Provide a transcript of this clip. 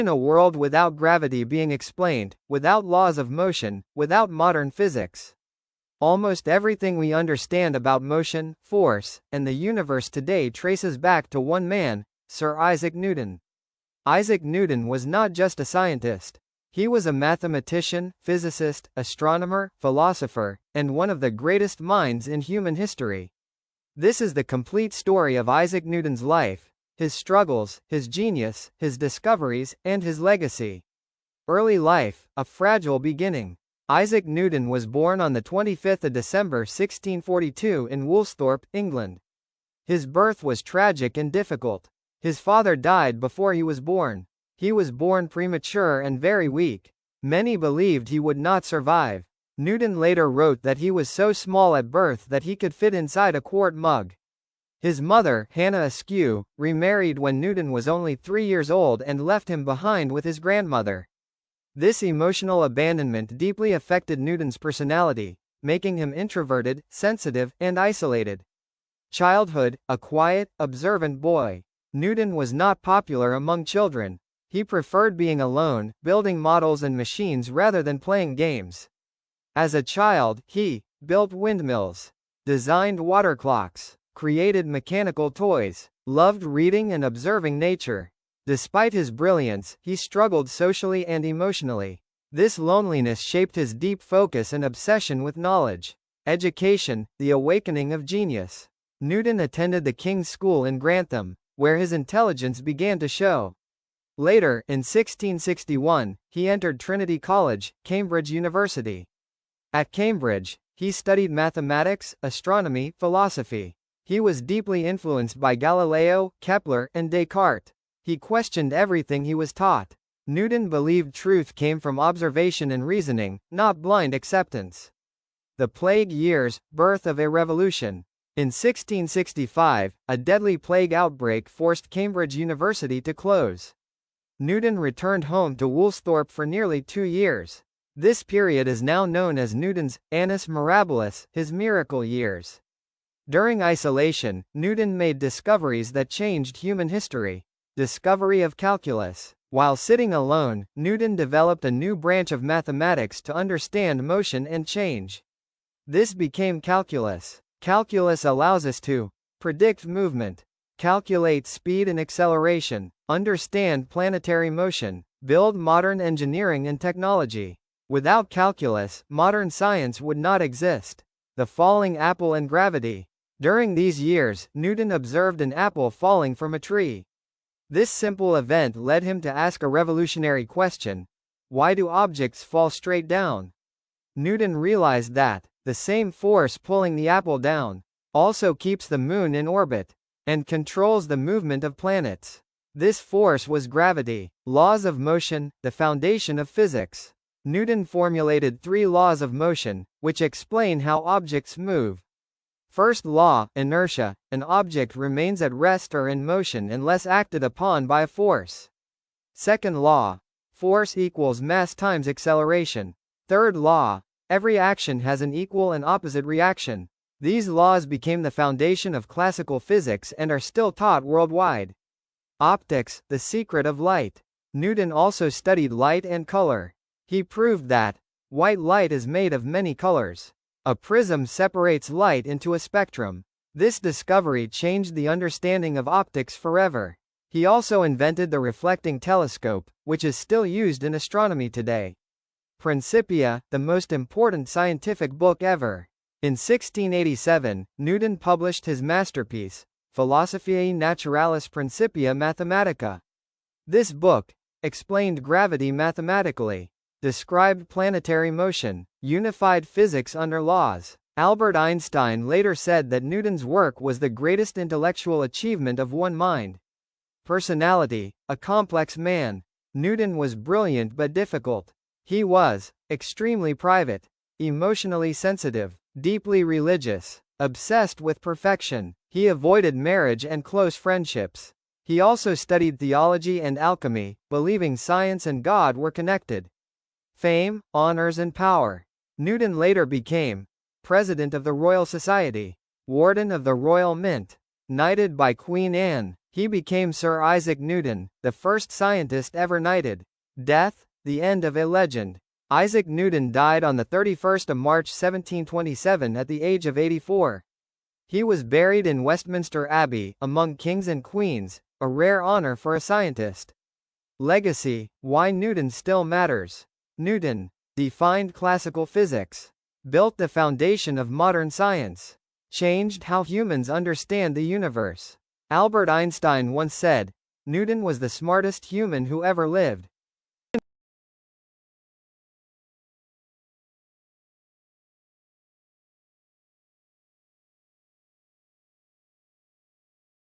In a world without gravity being explained, without laws of motion, without modern physics, almost everything we understand about motion, force, and the universe today traces back to one man, Sir Isaac Newton. Isaac Newton was not just a scientist. He was a mathematician, physicist, astronomer, philosopher, and one of the greatest minds in human history. This is the complete story of Isaac Newton's life, his struggles, his genius, his discoveries, and his legacy. Early life, a fragile beginning. Isaac Newton was born on the 25th of December 1642 in Woolsthorpe, England. His birth was tragic and difficult. His father died before he was born. He was born premature and very weak. Many believed he would not survive. Newton later wrote that he was so small at birth that he could fit inside a quart mug. His mother, Hannah Askew, remarried when Newton was only 3 years old and left him behind with his grandmother. This emotional abandonment deeply affected Newton's personality, making him introverted, sensitive, and isolated. Childhood, a quiet, observant boy. Newton was not popular among children. He preferred being alone, building models and machines rather than playing games. As a child, he built windmills, designed water clocks, created mechanical toys, loved reading and observing nature. Despite his brilliance, he struggled socially and emotionally. This loneliness shaped his deep focus and obsession with knowledge. Education, the awakening of genius. Newton attended the King's School in Grantham, where his intelligence began to show. Later, in 1661, he entered Trinity College, Cambridge University. At Cambridge, he studied mathematics, astronomy, philosophy. He was deeply influenced by Galileo, Kepler, and Descartes. He questioned everything he was taught. Newton believed truth came from observation and reasoning, not blind acceptance. The Plague Years, birth of a revolution. In 1665, a deadly plague outbreak forced Cambridge University to close. Newton returned home to Woolsthorpe for nearly 2 years. This period is now known as Newton's Annus Mirabilis, his miracle years. During isolation, Newton made discoveries that changed human history. Discovery of calculus. While sitting alone, Newton developed a new branch of mathematics to understand motion and change. This became calculus. Calculus allows us to predict movement, calculate speed and acceleration, understand planetary motion, build modern engineering and technology. Without calculus, modern science would not exist. The falling apple and gravity. During these years, Newton observed an apple falling from a tree. This simple event led him to ask a revolutionary question: why do objects fall straight down? Newton realized that the same force pulling the apple down also keeps the moon in orbit and controls the movement of planets. This force was gravity. Laws of motion, the foundation of physics. Newton formulated 3 laws of motion, which explain how objects move. First law, inertia: an object remains at rest or in motion unless acted upon by a force. Second law, force equals mass times acceleration. Third law, every action has an equal and opposite reaction. These laws became the foundation of classical physics and are still taught worldwide. Optics, the secret of light. Newton also studied light and color. He proved that white light is made of many colors. A prism separates light into a spectrum. This discovery changed the understanding of optics forever. He also invented the reflecting telescope, which is still used in astronomy today. Principia, the most important scientific book ever. In 1687, Newton published his masterpiece, Philosophiae Naturalis Principia Mathematica. This book explained gravity mathematically, described planetary motion, unified physics under laws. Albert Einstein later said that Newton's work was the greatest intellectual achievement of one mind. Personality, a complex man. Newton was brilliant but difficult. He was extremely private, emotionally sensitive, deeply religious, obsessed with perfection. He avoided marriage and close friendships. He also studied theology and alchemy, believing science and God were connected. Fame, honors and power. Newton later became President of the Royal Society, Warden of the Royal Mint, knighted by Queen Anne, He became Sir Isaac Newton, the first scientist ever knighted. Death, the end of a legend. Isaac Newton died on the 31st of March 1727 at the age of 84. He was buried in Westminster Abbey, among kings and queens, a rare honor for a scientist. Legacy: why Newton still matters. Newton defined classical physics, built the foundation of modern science, changed how humans understand the universe. Albert Einstein once said, "Newton was the smartest human who ever lived."